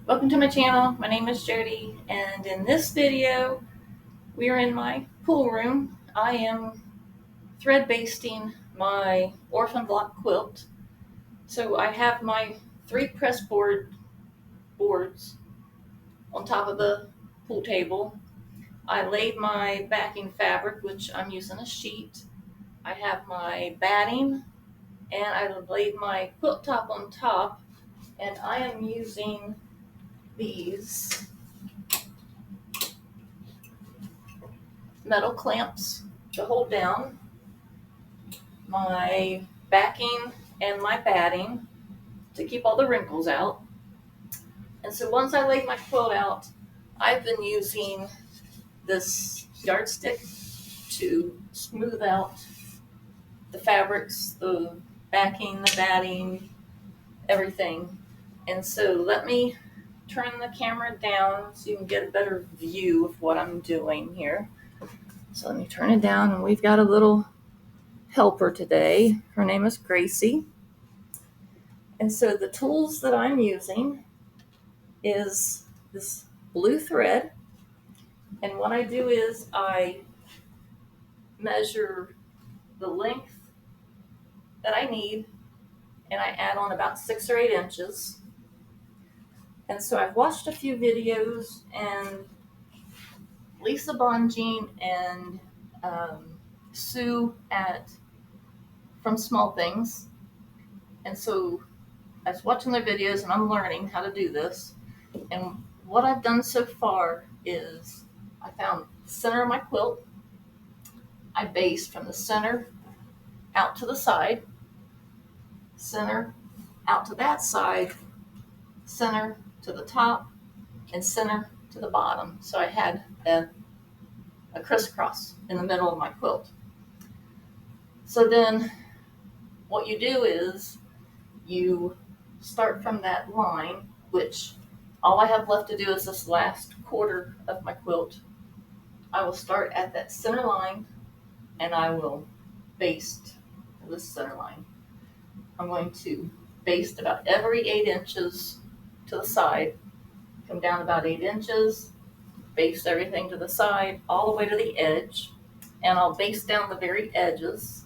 Welcome to my channel. My name is Jody, and in this video we are in my pool room. I am thread basting my Orphan block quilt. So I have my 3 press boards on top of the pool table. I laid my backing fabric, which I'm using a sheet. I have my batting, and I laid my quilt top on top, and I am using these metal clamps to hold down my backing and my batting to keep all the wrinkles out. And so once I laid my quilt out, I've been using this yardstick to smooth out the fabrics, the backing, the batting, everything. And so let me turn the camera down so you can get a better view of what I'm doing here. So let me turn it down, and we've got a little helper today. Her name is Gracie. And so the tools that I'm using is this blue thread. And what I do is I measure the length that I need, and I add on about 6 or 8 inches. And so I've watched a few videos, and Lisa Bonjean and Sue at From Small Things. And so I was watching their videos, and I'm learning how to do this. And what I've done so far is I found the center of my quilt. I based from the center out to the side, center out to that side, center to the top, and center to the bottom. So I had a crisscross in the middle of my quilt. So then what you do is you start from that line, which all I have left to do is this last quarter of my quilt. I will start at that center line, and I will baste this center line. I'm going to baste about every 8 inches to the side, come down about 8 inches, baste everything to the side, all the way to the edge, and I'll baste down the very edges.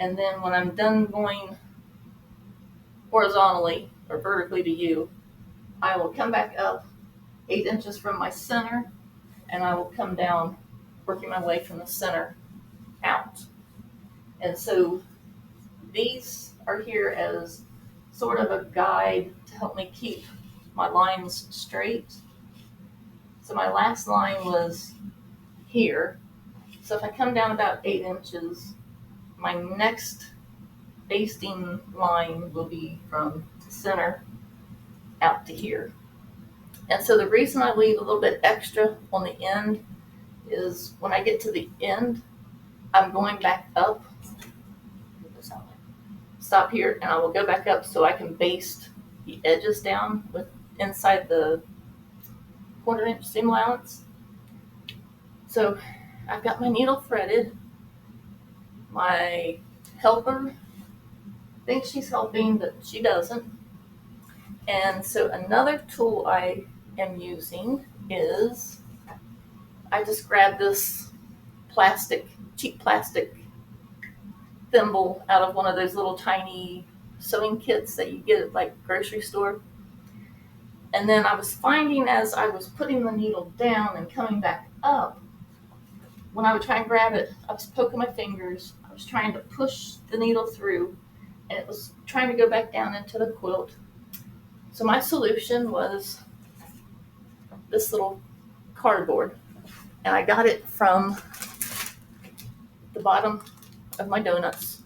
And then when I'm done going horizontally or vertically to you, I will come back up 8 inches from my center, and I will come down, working my way from the center out. And so these are here as sort of a guide to help me keep my lines straight. So my last line was here. So if I come down about 8 inches, my next basting line will be from the center out to here. And so the reason I leave a little bit extra on the end is when I get to the end, I'm going back up. Stop here, and I will go back up so I can baste the edges down with inside the 1/4 inch seam allowance. So I've got my needle threaded. My helper thinks she's helping, but she doesn't. And so another tool I am using is I just grabbed this cheap plastic thimble out of one of those little tiny sewing kits that you get at like grocery store. And then I was finding as I was putting the needle down and coming back up, when I would try and grab it, I was poking my fingers. I was trying to push the needle through, and it was trying to go back down into the quilt. So my solution was this little cardboard, and I got it from the bottom of my donuts.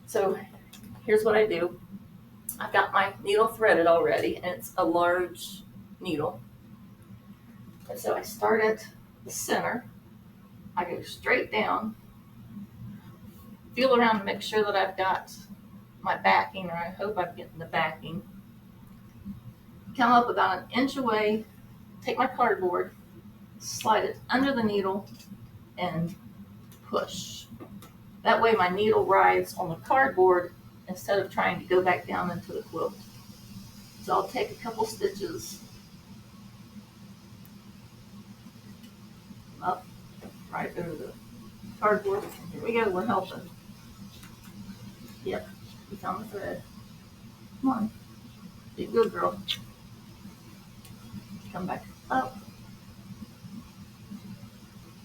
So here's what I do. I've got my needle threaded already, and it's a large needle. And so I start at the center. I go straight down, feel around to make sure that I've got my backing, or I hope I'm getting the backing. Come up about 1 inch away, take my cardboard, slide it under the needle, and push. That way my needle rides on the cardboard instead of trying to go back down into the quilt. So I'll take a couple stitches up right over the cardboard. Here we go, we're helping. Yep, we found the thread. Come on, be a good girl. Come back up,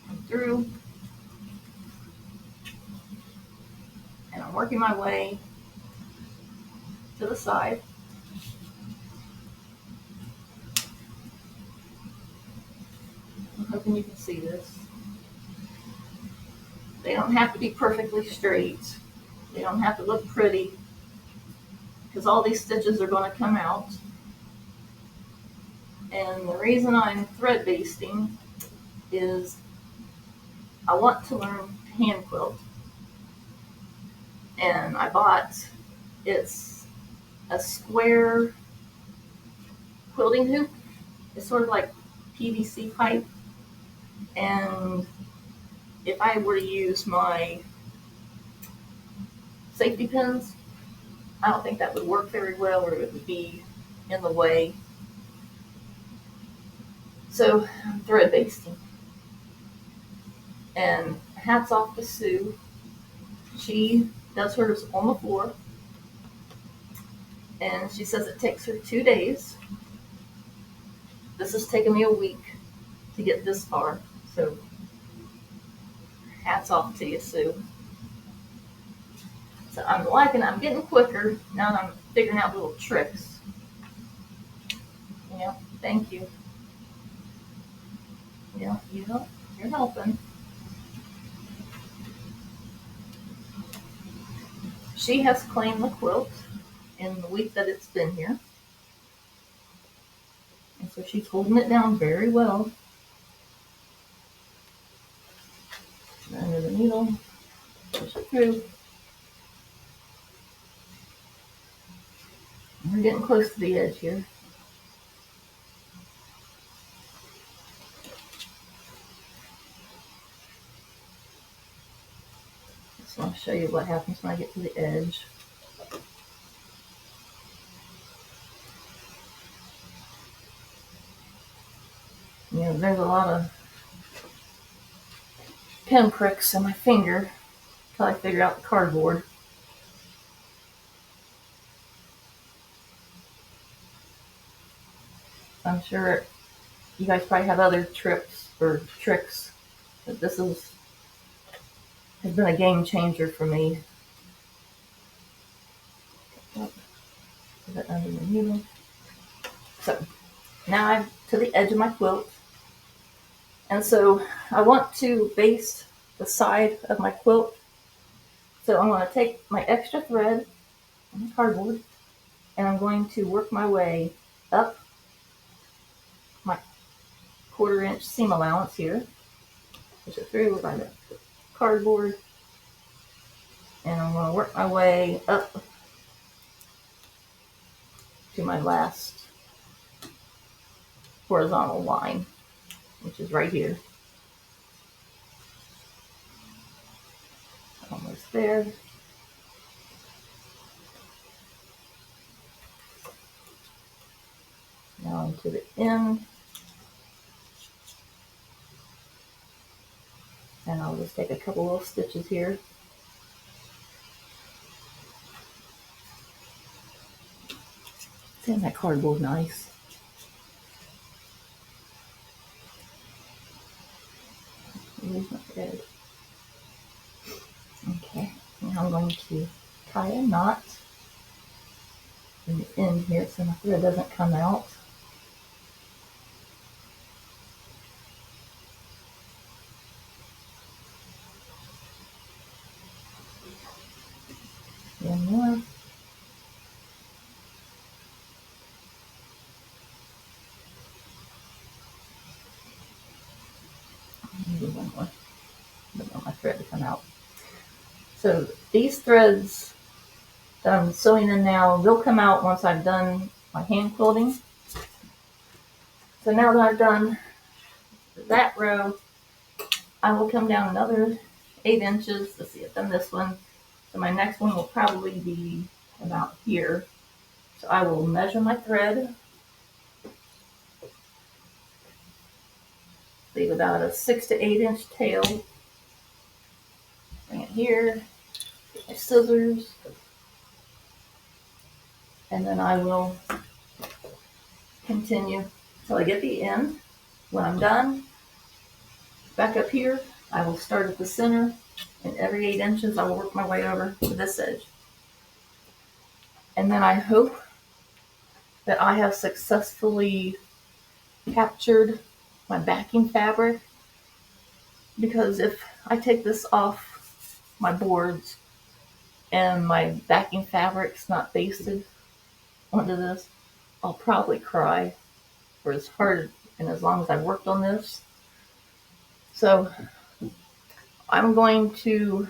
come through, and I'm working my way to the side. I'm hoping you can see this. They don't have to be perfectly straight. They don't have to look pretty, because all these stitches are going to come out. And the reason I'm thread basting is I want to learn hand quilt. And I bought, it's a square quilting hoop. It's sort of like PVC pipe. And if I were to use my safety pins, I don't think that would work very well, or it would be in the way. So I'm thread basting. And hats off to Sue. She does hers on the floor. And she says it takes her 2 days. This has taken me a week to get this far. So hats off to you, Sue. So I'm getting quicker now that I'm figuring out little tricks. Yeah, thank you. Yeah, you're helping. She has claimed the quilt in the week that it's been here. And so she's holding it down very well. Under the needle, push it through. We're getting close to the edge here. So I'll show you what happens when I get to the edge. You know, there's a lot of pin pricks in my finger until I figure out the cardboard. I'm sure you guys probably have other trips or tricks, but this has been a game changer for me. Put that under the needle. So now I'm to the edge of my quilt. And so I want to baste the side of my quilt. So I'm going to take my extra thread on the cardboard, and I'm going to work my way up my 1/4 inch seam allowance here. Push it through by the cardboard, and I'm going to work my way up to my last horizontal line, which is right here. Almost there. Now into the end. And I'll just take a couple little stitches here. Isn't that cardboard nice? Where's my thread? Okay, now I'm going to tie a knot in the end here so my thread doesn't come out. One more. Maybe one more. I don't want my thread to come out. So these threads that I'm sewing in now, they'll come out once I've done my hand quilting. So now that I've done that row, I will come down another 8 inches. Let's see, I've done this one. So my next one will probably be about here. So I will measure my thread. Leave about a 6 to 8 inch tail. Bring it here, get my scissors, and then I will continue till I get the end. When I'm done, back up here, I will start at the center, and every 8 inches I will work my way over to this edge. And then I hope that I have successfully captured my backing fabric, because if I take this off my boards and my backing fabric's not basted onto this, I'll probably cry for as hard and as long as I've worked on this. So I'm going to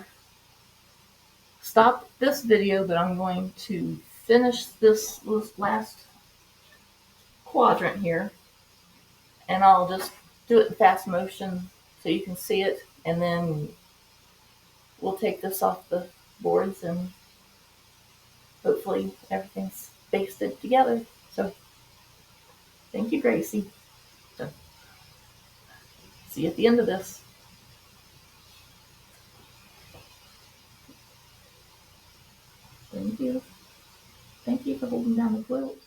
stop this video, but I'm going to finish this last quadrant here, and I'll just do it in fast motion so you can see it, and then we'll take this off the boards and hopefully everything's basted together. So thank you, Gracie. So, see you at the end of this. Thank you. Thank you for holding down the quilt.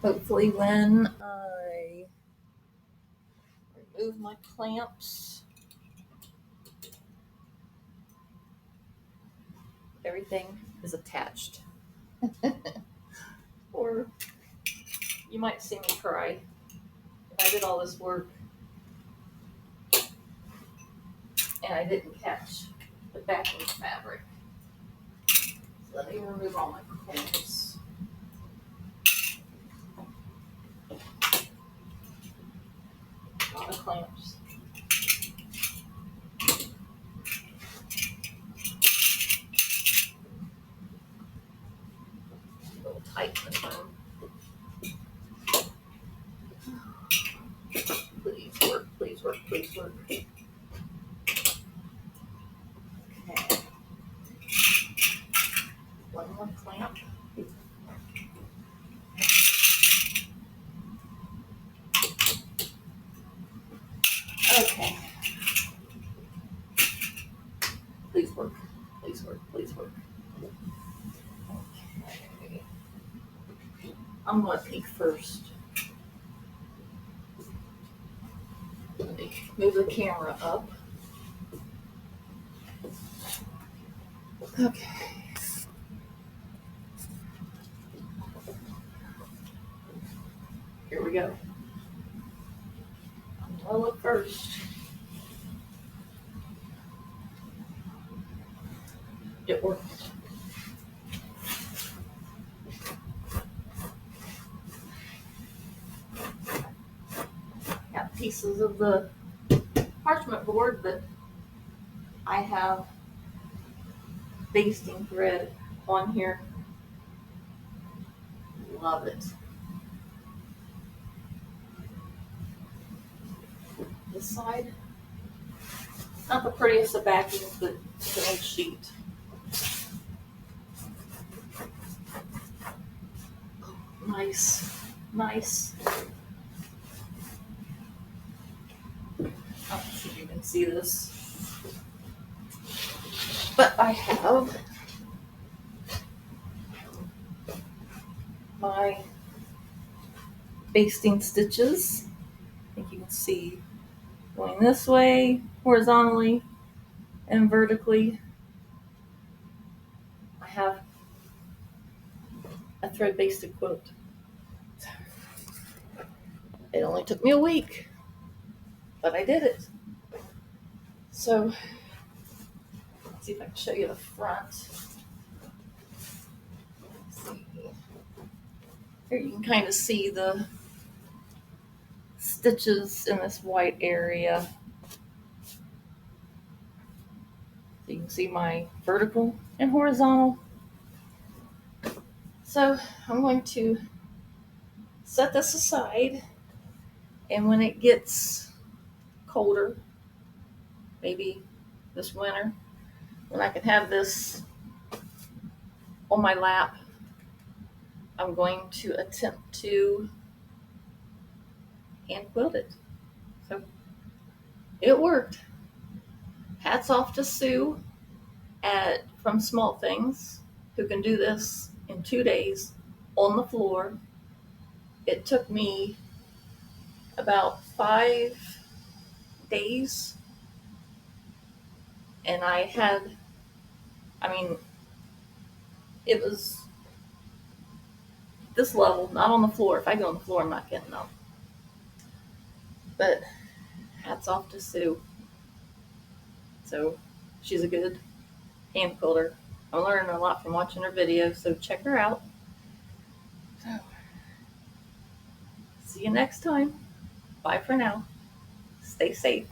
Hopefully when I remove my clamps, everything is attached. Or you might see me cry if I did all this work and I didn't catch the backing fabric. So let me remove all my clamps. A lot of clamps. A little tight this time. Please work, please work, please work. Okay. One more clamp. Okay. Please work, please work, please work. Okay. I'm gonna peek first. Let me move the camera up. Okay. Here we go. I'm gonna look first. It worked. Got pieces of the parchment board, but I have basting thread on here. Love it. This side, not the prettiest of backings, but it's an old sheet. Nice, nice. I don't know if you can see this, but I have my basting stitches. I think you can see going this way horizontally and vertically. I have a thread basted quilt. It only took me a week, but I did it. So let's see if I can show you the front. Here you can kind of see the stitches in this white area. So you can see my vertical and horizontal. So I'm going to set this aside, and when it gets colder, maybe this winter, when I can have this on my lap, I'm going to attempt to hand quilt it. So it worked. Hats off to Sue from Small Things, who can do this in 2 days on the floor. It took me about 5 days, and it was this level, not on the floor. If I go on the floor, I'm not getting up. But hats off to Sue. So she's a good hand quilter. I'm learning a lot from watching her videos, so check her out. So, see you next time. Bye for now. Stay safe.